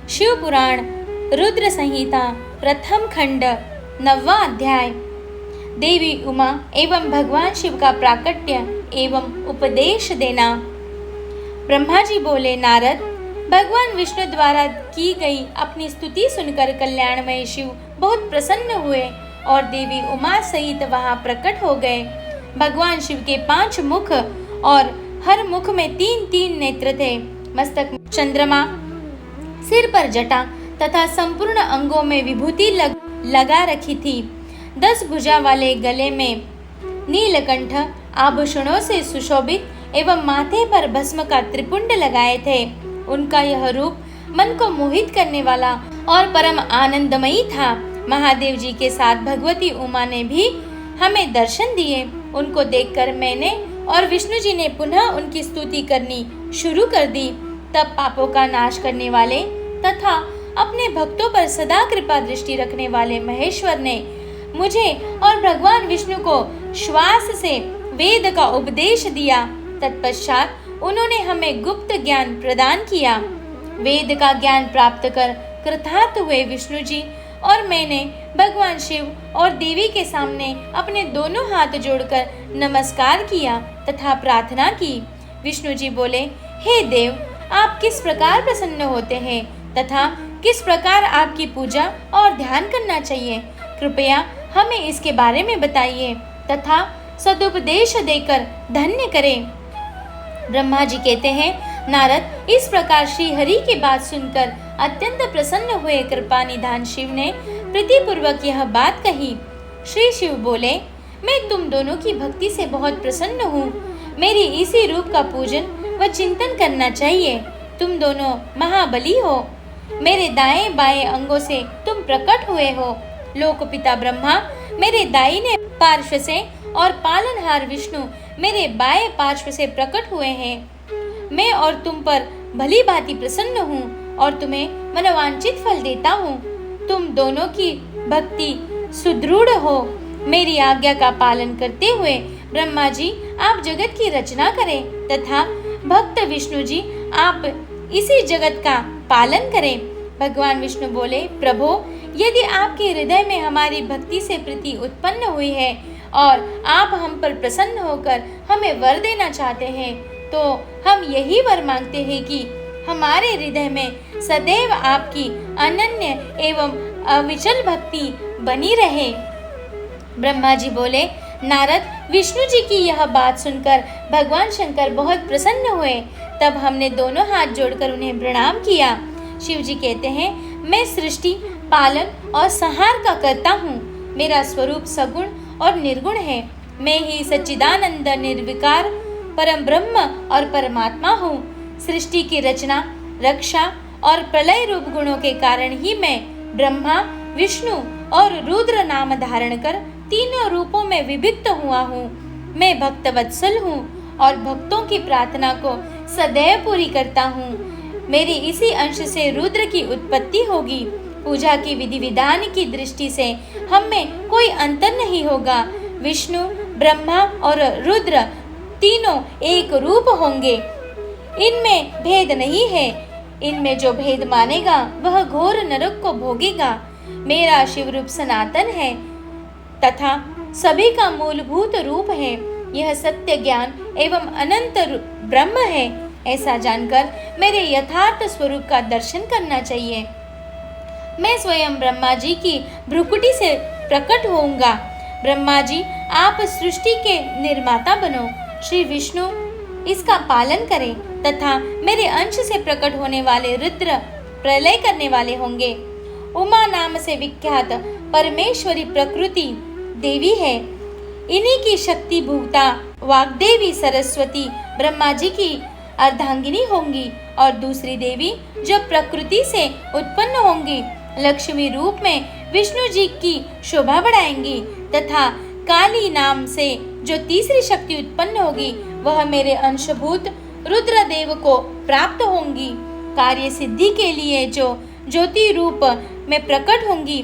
शिव पुराण रुद्र संहिता प्रथम खंड 9वां अध्याय। देवी उमा एवं भगवान शिव का प्राकट्य एवं उपदेश देना। ब्रह्मा जी बोले, नारद, भगवान विष्णु द्वारा की गई अपनी स्तुति सुनकर कल्याणमय शिव बहुत प्रसन्न हुए और देवी उमा सहित वहां प्रकट हो गए। भगवान शिव के 5 मुख और हर मुख में 3-3 नेत्र थे। मस्तक में चंद्रमा, सिर पर जटा तथा संपूर्ण अंगों में विभूति लगा रखी थी। 10 भुजा वाले गले में नीलकंठ आभूषणों से सुशोभित एवं माथे पर भस्म का त्रिपुंड लगाए थे। उनका यह रूप मन को मोहित करने वाला और परम आनंदमयी था। महादेव जी के साथ भगवती उमा ने भी हमें दर्शन दिए। उनको देखकर मैंने और विष्णु जी ने पुनः उनकी स्तुति करनी शुरू कर दी। तब पापों का नाश करने वाले तथा अपने भक्तों पर सदा कृपा दृष्टि रखने वाले महेश्वर ने मुझे और भगवान विष्णु को श्वास से वेद का उपदेश दिया। तत्पश्चात उन्होंने हमें गुप्त ज्ञान प्रदान किया। वेद का ज्ञान प्राप्त कर कृतार्थ हुए विष्णु जी और मैंने भगवान शिव और देवी के सामने अपने दोनों हाथ जोड़कर नमस्कार किया तथा प्रार्थना की। विष्णु जी बोले, हे देव, आप किस प्रकार प्रसन्न होते हैं तथा किस प्रकार आपकी पूजा और ध्यान करना चाहिए, कृपया हमें इसके बारे में बताइए तथा सदुपदेश देकर धन्य करें। ब्रह्मा जी कहते हैं, नारद, इस प्रकार श्री हरि की बात सुनकर अत्यंत प्रसन्न हुए कृपा निधान शिव ने प्रीतिपूर्वक यह बात कही। श्री शिव बोले, मैं तुम दोनों की भक्ति से बहुत प्रसन्न हूँ। मेरी इसी रूप का पूजन व चिंतन करना चाहिए। तुम दोनों महाबली हो। मेरे दाएं बाएं अंगों से तुम प्रकट हुए हो। लोकपिता ब्रह्मा मेरे दाहिने पार्श्व से और पालनहार विष्णु मेरे बाएं पार्श्व से प्रकट हुए हैं। मैं और तुम पर भली भांति प्रसन्न हूँ और तुम्हें मनोवांछित फल देता हूँ। तुम दोनों की भक्ति सुदृढ़ हो। मेरी आज्ञा का पालन करते हुए ब्रह्मा जी आप जगत की रचना करें तथा भक्त विष्णु जी आप इसी जगत का पालन करें। भगवान विष्णु बोले, प्रभो, यदि आपके हृदय में हमारी भक्ति से प्रीति उत्पन्न हुई है और आप हम पर प्रसन्न होकर हमें वर देना चाहते हैं, तो हम यही वर मांगते हैं कि हमारे हृदय में सदैव आपकी अनन्य एवं अविचल भक्ति बनी रहे। ब्रह्मा जी बोले, नारद, विष्णु जी की यह बात सुनकर भगवान शंकर बहुत प्रसन्न हुए। तब हमने दोनों हाथ जोड़कर उन्हें प्रणाम किया। शिव जी कहते हैं, मैं सृष्टि, पालन और संहार का करता हूँ। मेरा स्वरूप सगुण और निर्गुण है। मैं ही सच्चिदानंद निर्विकार परम ब्रह्म और परमात्मा हूँ। सृष्टि की रचना, रक्षा और प्रलय रूप गुणों के कारण ही मैं ब्रह्मा, विष्णु और रुद्र नाम धारण कर तीनों रूपों में विभक्त हुआ हूँ। मैं भक्तवत्सल हूँ और भक्तों की प्रार्थना को सदैव पूरी करता हूँ। मेरी इसी अंश से रुद्र की उत्पत्ति होगी। पूजा की विधि विधान की दृष्टि से हम में कोई अंतर नहीं होगा। विष्णु, ब्रह्मा और रुद्र तीनों एक रूप होंगे। इनमें भेद नहीं है। इनमें जो भेद मानेगा वह घोर नरक को भोगेगा। मेरा शिव रूप सनातन है तथा सभी का मूलभूत रूप है। यह सत्य ज्ञान एवं अनंत ब्रह्म है। ऐसा जानकर मेरे यथार्थ स्वरूप का दर्शन करना चाहिए। मैं स्वयं ब्रह्मा जी की भ्रुकुटी से प्रकट होऊंगा। ब्रह्मा जी, आप सृष्टि के निर्माता बनो। श्री विष्णु इसका पालन करें तथा मेरे अंश से प्रकट होने वाले रुद्र प्रलय करने वाले होंगे। उमा नाम से विख्यात परमेश्वरी प्रकृति देवी है। इन्हीं की शक्ति भूता वाग्देवी सरस्वती ब्रह्मा जी की अर्धांगिनी होंगी और दूसरी देवी जो प्रकृति से उत्पन्न होंगी लक्ष्मी रूप में विष्णु जी की शोभा बढ़ाएंगी तथा काली नाम से जो तीसरी शक्ति उत्पन्न होगी वह मेरे अंशभूत रुद्रदेव को प्राप्त होंगी। कार्य सिद्धि के लिए जो ज्योति रूप में प्रकट होंगी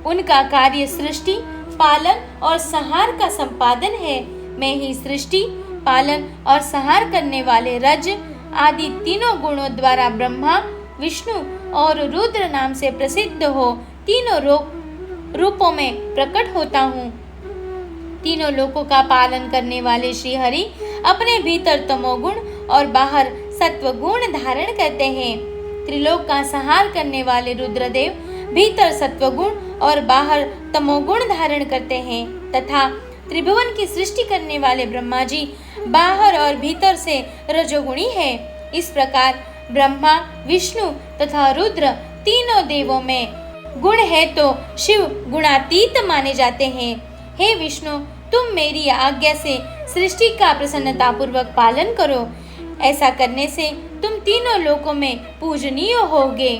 उनका कार्य सृष्टि, पालन और संहार का संपादन है। मैं ही सृष्टि, पालन और संहार करने वाले रज आदि तीनों गुणों द्वारा ब्रह्मा, विष्णु और रुद्र नाम से प्रसिद्ध हो तीनों रूपों में प्रकट होता हूँ। तीनों लोकों का पालन करने वाले श्री हरि अपने भीतर तमोगुण और बाहर सत्वगुण धारण करते हैं। त्रिलोक का संहार करने वाले रुद्रदेव भीतर सत्वगुण और बाहर तमोगुण धारण करते हैं तथा त्रिभुवन की सृष्टि करने वाले ब्रह्मा जी बाहर और भीतर से रजोगुणी है। इस प्रकार ब्रह्मा, विष्णु तथा रुद्र तीनों देवों में गुण है तो शिव गुणातीत माने जाते हैं। हे विष्णु, तुम मेरी आज्ञा से सृष्टि का प्रसन्नतापूर्वक पालन करो। ऐसा करने से तुम तीनों लोकों में पूजनीय होगे।